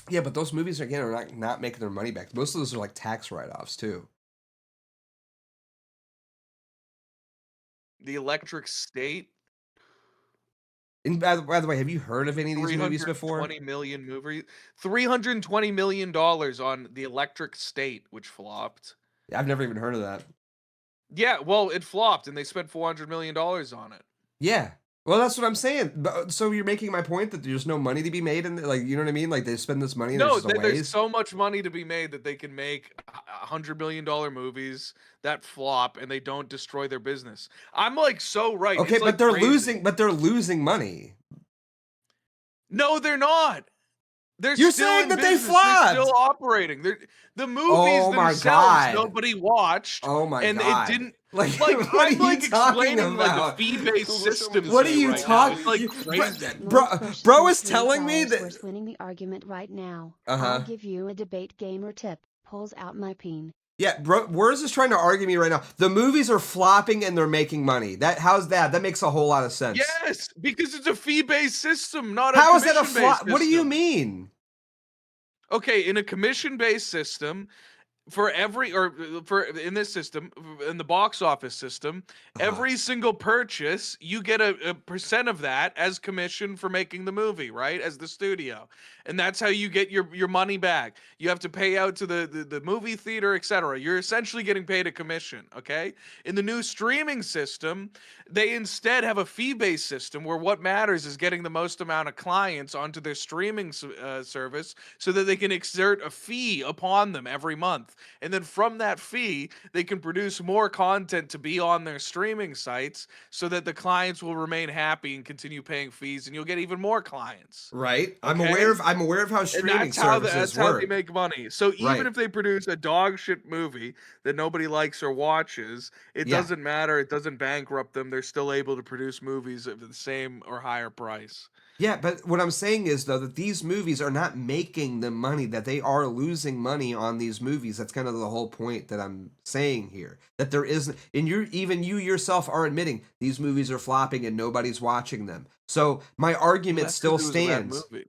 Yeah, but those movies again are not making their money back. Most of those are like tax write-offs too. The Electric State. And by the way, have you heard of any of these movies before? $320 million on The Electric State, which flopped. I've never even heard of that. Yeah, well, it flopped, and they spent $400 million on it. Yeah. Well, that's what I'm saying. So you're making my point that there's no money to be made, and like, you know what I mean? Like they spend this money. And No, there's there's so much money to be made that they can make $100 million movies that flop, and they don't destroy their business. I'm like so right. Okay, It's but like they're crazy. losing. But they're losing money. No, they're not. You're still saying in that they business. flopped. They're still operating. The movies Oh my themselves, God. nobody watched. Oh my and God. it didn't. Like, Like what I'm are like you talking explaining like a about? fee-based system. What to are you you right now. talking? It's like crazy. Bro is telling me that. We're winning the argument right now. Uh-huh. I'll give you a debate game or tip. Pulls out my peen. Yeah, bro, Wurz is trying to argue me right now. The movies are flopping and they're making money. How's that? That makes a whole lot of sense. Yes, because it's a fee-based system, not a How is that a commission-based flop? What do you system. mean? Okay, in a commission-based system, for every or for in this system, in the box office system, every single purchase you get a percent of that as commission for making the movie, right, as the studio, and that's how you get your money back. You have to pay out to the movie theater, etc. You're essentially getting paid a commission. Okay, in the new streaming system, they instead have a fee-based system where what matters is getting the most amount of clients onto their streaming service so that they can exert a fee upon them every month. And then from that fee, they can produce more content to be on their streaming sites so that the clients will remain happy and continue paying fees, and you'll get even more clients. Right? I'm Okay? aware of how And streaming that's how services how they work. make money. So even Right. if they produce a dog shit movie that nobody likes or watches, it Yeah. doesn't matter. It doesn't bankrupt them. They're still able to produce movies of the same or higher price. Yeah, but what I'm saying is though that these movies are not making the money, that they are losing money on these movies. That's kind of the whole point that I'm saying here. That there isn't, and even you yourself are admitting these movies are flopping and nobody's watching them. So my Well, argument that's still 'cause it was a bad stands. movie.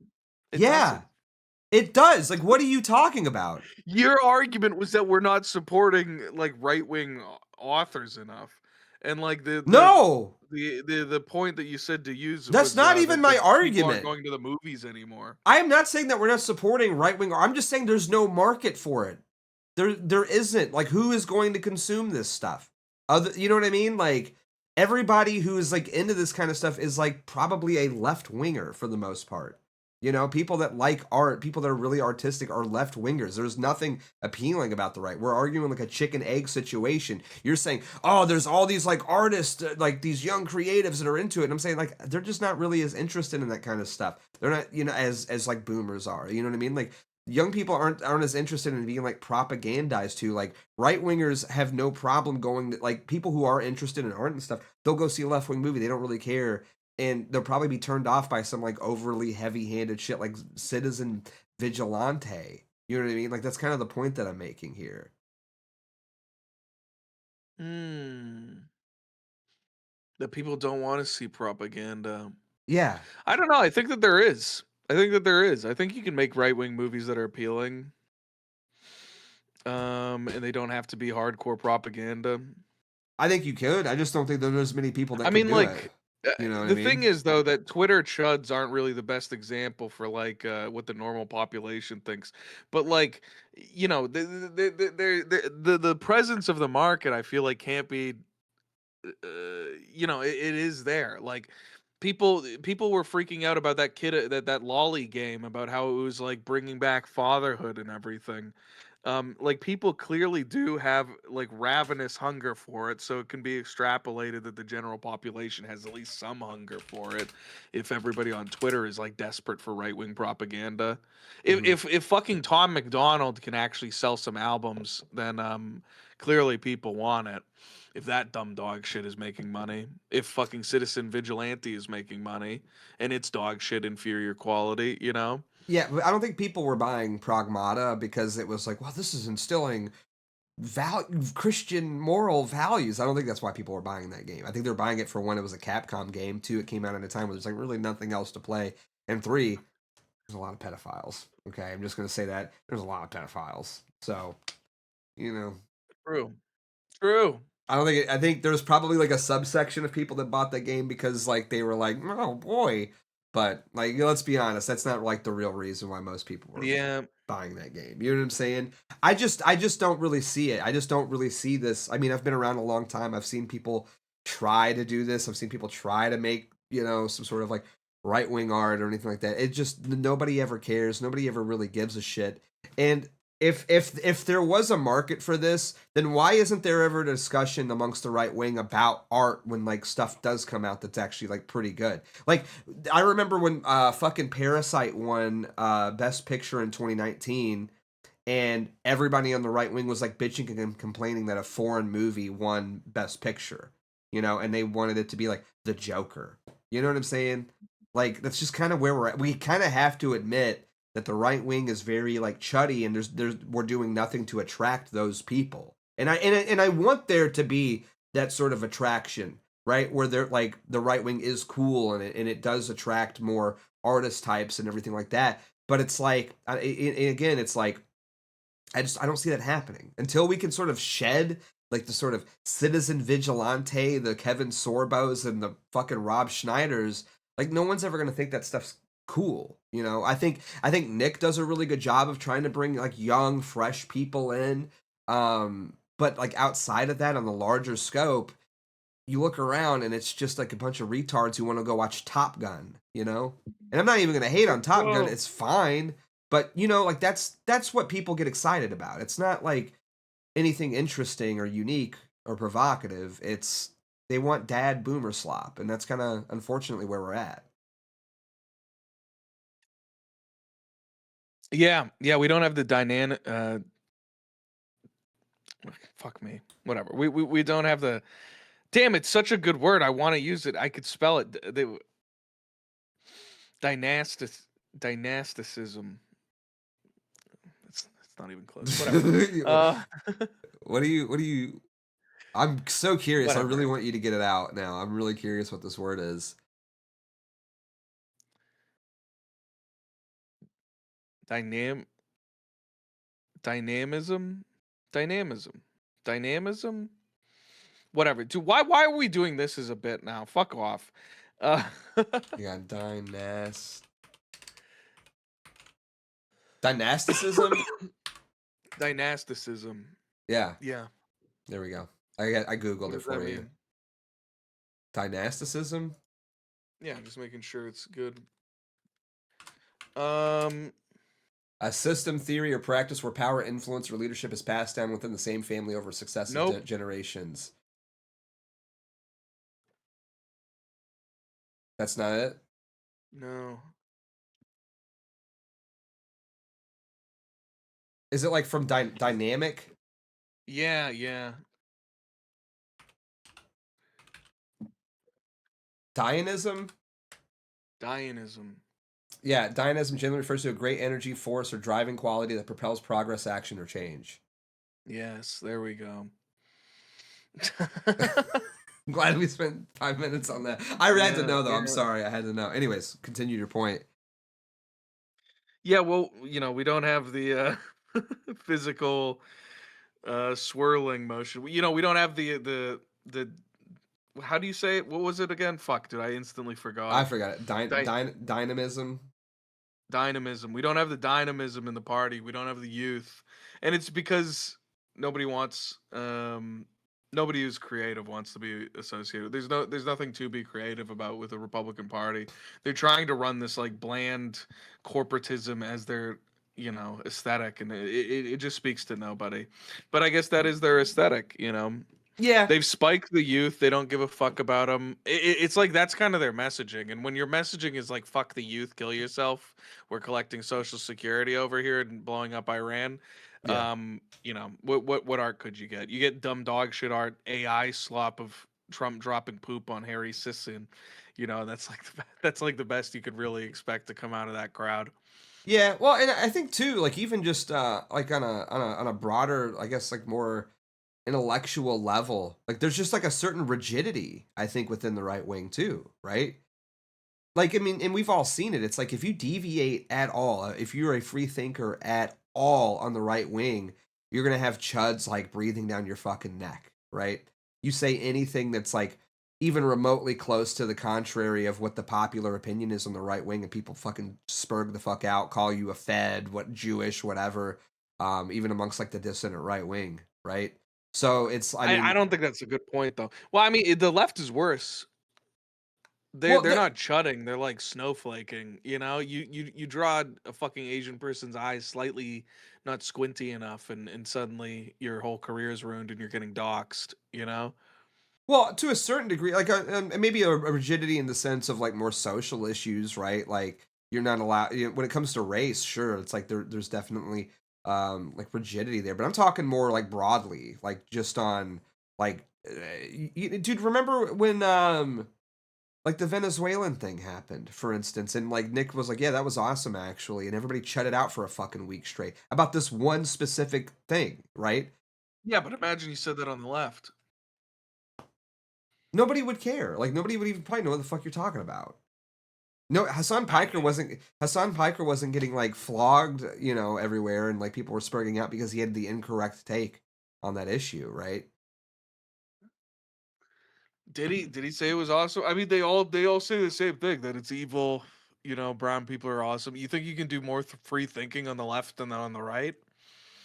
It Yeah, doesn't. it does. Like, what are you talking about? Your argument was that we're not supporting like right-wing authors enough, and like No, the point that you said to use that's was not even that my people aren't argument. going to the movies anymore. I am not saying that we're not supporting right wing. I'm just saying there's no market for it. There isn't. Like, who is going to consume this stuff? You know what I mean? Like, everybody who is like into this kind of stuff is like probably a left winger for the most part. You know, people that like art, people that are really artistic are left wingers. There's nothing appealing about the right. We're arguing like a chicken egg situation. You're saying, oh, there's all these like artists, like these young creatives that are into it. And I'm saying like they're just not really as interested in that kind of stuff. They're not, you know, as like boomers are. You know what I mean? Like young people aren't as interested in being like propagandized to. Like right wingers have no problem going to, like people who are interested in art and stuff, they'll go see a left wing movie. They don't really care, and they'll probably be turned off by some like overly heavy handed shit like Citizen Vigilante. You know what I mean? Like that's kind of the point that I'm making here. That people don't want to see propaganda. Yeah. I don't know. I think that there is. I think that there is. I think you can make right-wing movies that are appealing. And they don't have to be hardcore propaganda. I think you could. I just don't think there's as many people that I could mean, do like, it. You know what the I mean? thing is, though, that Twitter chuds aren't really the best example for like what the normal population thinks. But like, you know, the presence of the market, I feel like can't be, you know, it is there. Like, people were freaking out about that kid that lolly game about how it was like bringing back fatherhood and everything. Like people clearly do have like ravenous hunger for it, so it can be extrapolated that the general population has at least some hunger for it. If everybody on Twitter is like desperate for right wing propaganda, if fucking Tom McDonald can actually sell some albums, then clearly people want it. If that dumb dog shit is making money, if fucking Citizen Vigilante is making money, and it's dog shit inferior quality, you know. Yeah, but I don't think people were buying Pragmata because it was like, well, this is instilling Christian moral values. I don't think that's why people were buying that game. I think they're buying it for one, it was a Capcom game. Two, it came out at a time where there's like really nothing else to play. And three, there's a lot of pedophiles. Okay, I'm just gonna say that there's a lot of pedophiles. So, you know, True. True. I don't think I think there's probably like a subsection of people that bought that game because like they were like, oh boy. But like, let's be honest, that's not like the real reason why most people were Yeah. buying that game. You know what I'm saying? I just don't really see it. I just don't really see this. I mean, I've been around a long time. I've seen people try to do this. I've seen people try to make, you know, some sort of like right-wing art or anything like that. It just nobody ever cares. Nobody ever really gives a shit. And if there was a market for this, then why isn't there ever a discussion amongst the right wing about art when like stuff does come out that's actually like pretty good? Like I remember when fucking Parasite won Best Picture in 2019, and everybody on the right wing was like bitching and complaining that a foreign movie won Best Picture, you know, and they wanted it to be like the Joker. You know what I'm saying? Like that's just kind of where we're at. We kind of have to admit that the right wing is very like chuddy, and we're doing nothing to attract those people. And I want there to be that sort of attraction, right? Where they're like the right wing is cool, and it does attract more artist types and everything like that. But it's like, again, it's like I don't see that happening until we can sort of shed like the sort of Citizen Vigilante, the Kevin Sorbos and the fucking Rob Schneiders. Like no one's ever gonna think that stuff's cool. You know, I think Nick does a really good job of trying to bring like young, fresh people in. But like outside of that, on the larger scope, you look around and it's just like a bunch of retards who want to go watch Top Gun, you know? And I'm not even gonna hate on Top Gun, Whoa. it's fine. But you know, like that's what people get excited about. It's not like anything interesting or unique or provocative. It's they want dad boomer slop, and that's kind of unfortunately where we're at. Yeah, we don't have the dynamic. Fuck me. Whatever. We don't have the. Damn, it's such a good word. I want to use it. I could spell it. Dynastic, dynasticism. It's not even close. Whatever. What do you? I'm so curious. I Whatever. really want you to get it out now. I'm really curious what this word is. Dynam. Dynamism. Dynamism. Dynamism. Whatever. Dude, why are we doing this as a bit now? Fuck off. You got dynasticism. Dynasticism. Yeah, Yeah. there we go. I googled What it does for that you. mean? Dynasticism. Yeah, just making sure it's good. A system, theory, or practice where power, influence, or leadership is passed down within the same family over successive Nope. generations. That's not it? No. Is it like from dynamic? Yeah. Dionism? Dionism. Yeah, Dionism generally refers to a great energy, force, or driving quality that propels progress, action, or change. Yes, there we go. I'm glad we spent 5 minutes on that. I had to Yeah, know, though. I'm yeah. sorry. I had to know. Anyways, continue your point. Yeah, well, we don't have the physical swirling motion. We don't have the how do you say it? What was it again? Fuck, dude, I instantly forgot I it. forgot it. Dy- Dynamism. Dynamism. We don't have the dynamism in the party. We don't have the youth. And it's because nobody wants nobody who's creative wants to be associated. There's nothing to be creative about with the Republican Party. They're trying to run this like bland corporatism as their aesthetic, and it just speaks to nobody. But I guess that is their aesthetic. Yeah. They've spiked the youth. They don't give a fuck about them. It's like that's kind of their messaging. And when your messaging is like "fuck the youth, kill yourself," we're collecting Social Security over here and blowing up Iran. Yeah. What art could you get? You get dumb dog shit art, AI slop of Trump dropping poop on Harry Sisson. That's like the best you could really expect to come out of that crowd. Yeah. Well, and I think too, like even just like on a broader, I guess like more intellectual level, like there's just like a certain rigidity, I think, within the right wing too, right? Like, I mean, and we've all seen it. It's like if you deviate at all, if you're a free thinker at all on the right wing, you're gonna have chuds like breathing down your fucking neck, right? You say anything that's like even remotely close to the contrary of what the popular opinion is on the right wing, and people fucking spurg the fuck out, call you a Fed, what Jewish, whatever. Even amongst like the dissident right wing, right? So it's, I I mean, don't think that's a good point though. Well, I mean, the left is worse. They're well, they're not chudding. They're like snowflaking. You draw a fucking Asian person's eyes slightly not squinty enough, and suddenly your whole career is ruined and you're getting doxxed. well, to a certain degree, like maybe a rigidity in the sense of like more social issues, right? Like you're not allowed, when it comes to race. Sure, it's like there's definitely like rigidity there, but I'm talking more like broadly, like just on like, dude, remember when Like the Venezuelan thing happened, for instance, and like Nick was like, "Yeah, that was awesome, actually," and everybody shut it out for a fucking week straight about this one specific thing, right? Yeah, but imagine you said that on the left. Nobody would care. Like nobody would even probably know what the fuck you're talking about. No, Hassan Piker wasn't getting like flogged, you know, everywhere, and like people were spurging out because he had the incorrect take on that issue, right? Did he say it was awesome? I mean, they all say the same thing, that it's evil. Brown people are awesome. You think you can do more free thinking on the left than on the right?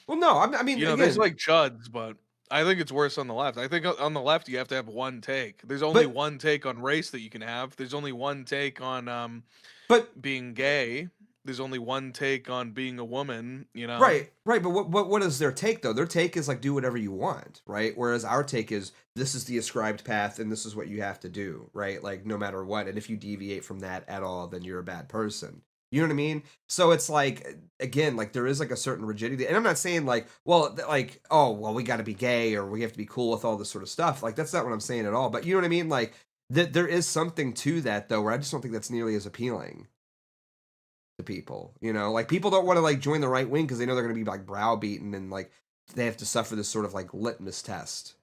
Well, no, I mean, There's again, like chuds, but I think it's worse on the left. I think on the left you have to have one take. There's only but one take on race that you can have. There's only one take on but being gay. There's only one take on being a woman. right, right. But what is their take though? Their take is like do whatever you want, right? Whereas our take is this is the ascribed path and this is what you have to do, right? Like no matter what, and if you deviate from that at all, then you're a bad person. You know what I mean? So it's like again, like there is like a certain rigidity, and I'm not saying like, well, like oh, well, we got to be gay or we have to be cool with all this sort of stuff. Like that's not what I'm saying at all. But you know what I mean? Like that there is something to that though, where I just don't think that's nearly as appealing to people. You know, like people don't want to like join the right wing because they know they're going to be like browbeaten and like they have to suffer this sort of like litmus test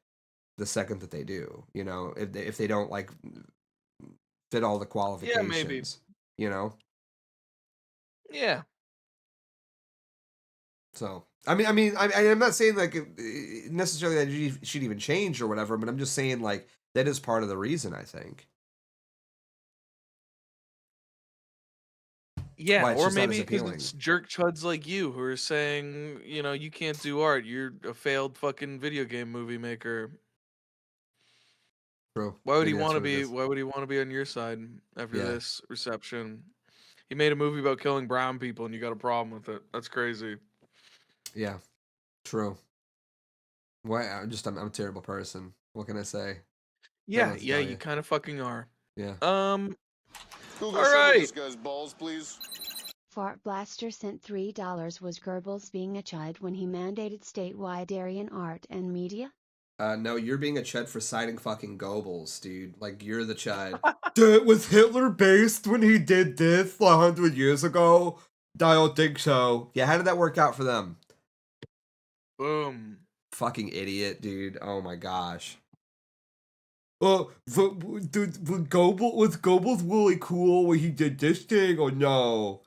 the second that they do. You know, if they don't like fit all the Yeah, maybe. qualifications. You know. Yeah. So I'm not saying like necessarily that you should even change or whatever, but I'm just saying like that is part of the reason I think. Yeah, Why it's or just not as maybe because appealing. it's jerk chuds like you who are saying, you can't do art. You're a failed fucking video game movie maker. True. Why would he Maybe that's want to what it be? is. Why would he want to be on your side after Yeah. this reception? He made a movie about killing brown people, and you got a problem with it. That's crazy. Yeah. True. Why? I'm a terrible person. What can I say? I don't know Yeah, what to yeah, tell you you. kind of fucking are. Yeah. Google, All show me right. this guy's balls, please. Fart Blaster sent $3. Was Goebbels being a chud when he mandated statewide Aryan art and media? No, you're being a chud for citing fucking Goebbels, dude. Like you're the chud. Was Hitler based when he did this 100 years ago? I don't think so. Yeah, how did that work out for them? Boom. Fucking idiot, dude. Oh my gosh. Dude, was Goebbels really cool when he did this thing or no?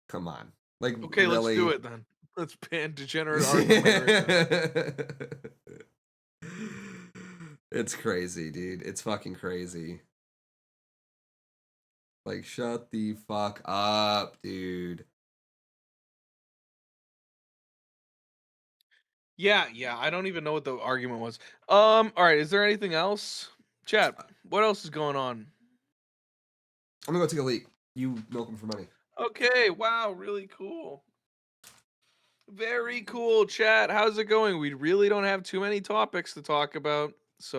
Come on. Like, Okay, really? let's do it then. Let's ban degenerate art in America. It's crazy, dude. It's fucking crazy. Like, shut the fuck up, dude. Yeah, I don't even know what the argument was. All right, is there anything else? Chat, what else is going on? I'm gonna go take a leak. You milk him for money. Okay, wow, really cool. Very cool, chat. How's it going? We really don't have too many topics to talk about, so